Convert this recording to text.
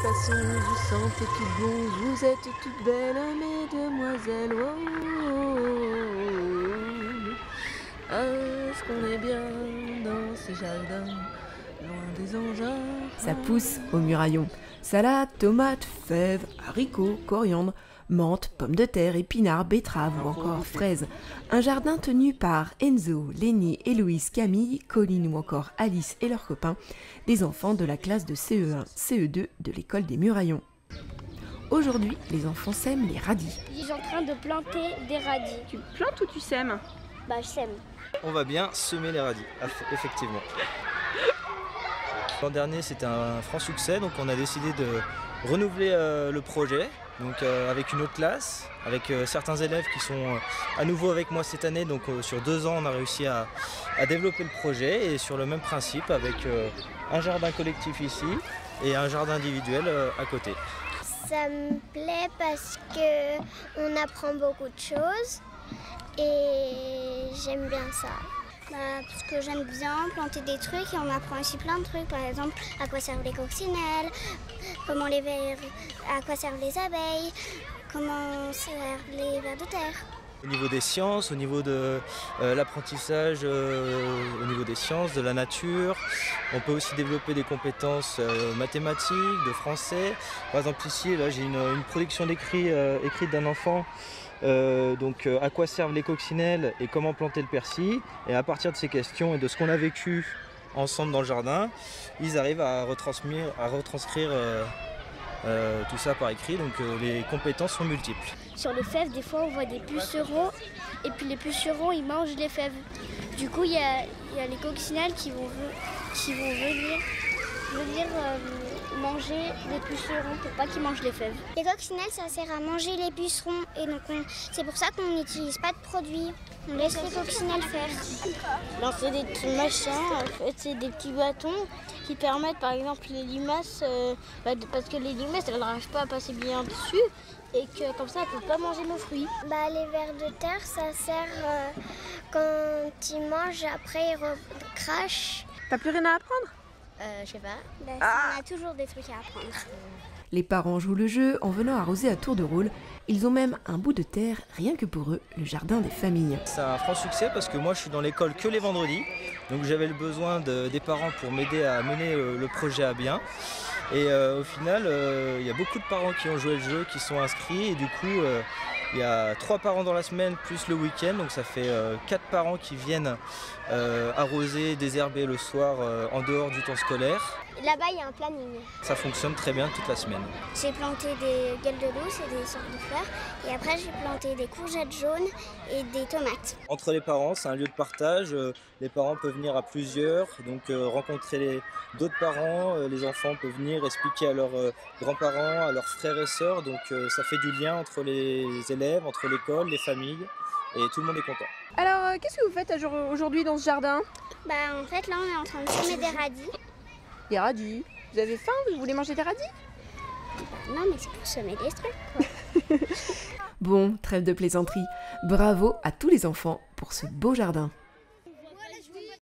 façon, vous sentez tout bon, vous êtes toutes belles, mesdemoiselles. Oh, oh, oh. Est-ce qu'on est bien dans ces jardins, loin des engins? Ça pousse au Muraillon. Salade, tomates, fèves, haricots, coriandre, menthe, pommes de terre, épinards, betteraves ou encore fraises. Un jardin tenu par Enzo, Lénie, Héloïse, Camille, Colline ou encore Alice et leurs copains, des enfants de la classe de CE1, CE2 de l'école des Muraillons. Aujourd'hui, les enfants sèment les radis. Je suis en train de planter des radis. Tu plantes ou tu sèmes? Bah je sème. On va bien semer les radis, effectivement. L'an dernier c'était un franc succès, donc on a décidé de renouveler le projet, donc avec une autre classe, avec certains élèves qui sont à nouveau avec moi cette année, donc sur 2 ans on a réussi à développer le projet et sur le même principe avec un jardin collectif ici et un jardin individuel à côté. Ça me plaît parce que on apprend beaucoup de choses et j'aime bien ça. Parce que j'aime bien planter des trucs et on apprend aussi plein de trucs. Par exemple, à quoi servent les coccinelles, comment les vers, à quoi servent les abeilles, comment servent les vers de terre. Au niveau des sciences, au niveau de l'apprentissage, au niveau des sciences, de la nature, on peut aussi développer des compétences mathématiques, de français. Par exemple ici, là, j'ai une production d'écrit écrite d'un enfant. Donc à quoi servent les coccinelles et comment planter le persil, et à partir de ces questions et de ce qu'on a vécu ensemble dans le jardin, ils arrivent à retranscrire tout ça par écrit, donc les compétences sont multiples. Sur les fèves, des fois on voit des pucerons et puis les pucerons ils mangent les fèves. Du coup il y a les coccinelles qui vont venir manger les pucerons pour pas qu'ils mangent les fèves. Les coccinelles, ça sert à manger les pucerons et donc c'est pour ça qu'on n'utilise pas de produits. On laisse les coccinelles faire. Lancer des petits machins, en fait, c'est des petits bâtons qui permettent par exemple les limaces, parce que les limaces elles n'arrivent pas à passer bien dessus et que comme ça elles ne peuvent pas manger nos fruits. Les vers de terre, ça sert quand ils mangent, après ils recrachent. T'as plus rien à apprendre? Je sais pas. On a toujours des trucs à apprendre. Les parents jouent le jeu en venant arroser à tour de rôle. Ils ont même un bout de terre, rien que pour eux, le jardin des familles. C'est un franc succès parce que moi je suis dans l'école que les vendredis, donc j'avais le besoin des parents pour m'aider à mener le projet à bien. Et au final, il y a beaucoup de parents qui ont joué le jeu, qui sont inscrits, et du coup il y a 3 parents dans la semaine plus le week-end, donc ça fait 4 parents qui viennent arroser, désherber le soir en dehors du temps scolaire. Là-bas, il y a un planning. Ça fonctionne très bien toute la semaine. J'ai planté des gueules de loup, c'est des sortes de fleurs. Et après, j'ai planté des courgettes jaunes et des tomates. Entre les parents, c'est un lieu de partage. Les parents peuvent venir à plusieurs, donc rencontrer d'autres parents. Les enfants peuvent venir expliquer à leurs grands-parents, à leurs frères et sœurs. Donc ça fait du lien entre les élèves, entre l'école, les familles. Et tout le monde est content. Alors, qu'est-ce que vous faites aujourd'hui dans ce jardin? En fait, là, on est en train de semer des radis. Des radis. Vous avez faim? Vous voulez manger des radis? Non, mais c'est pour semer des trucs, quoi. Bon, trêve de plaisanterie. Bravo à tous les enfants pour ce beau jardin.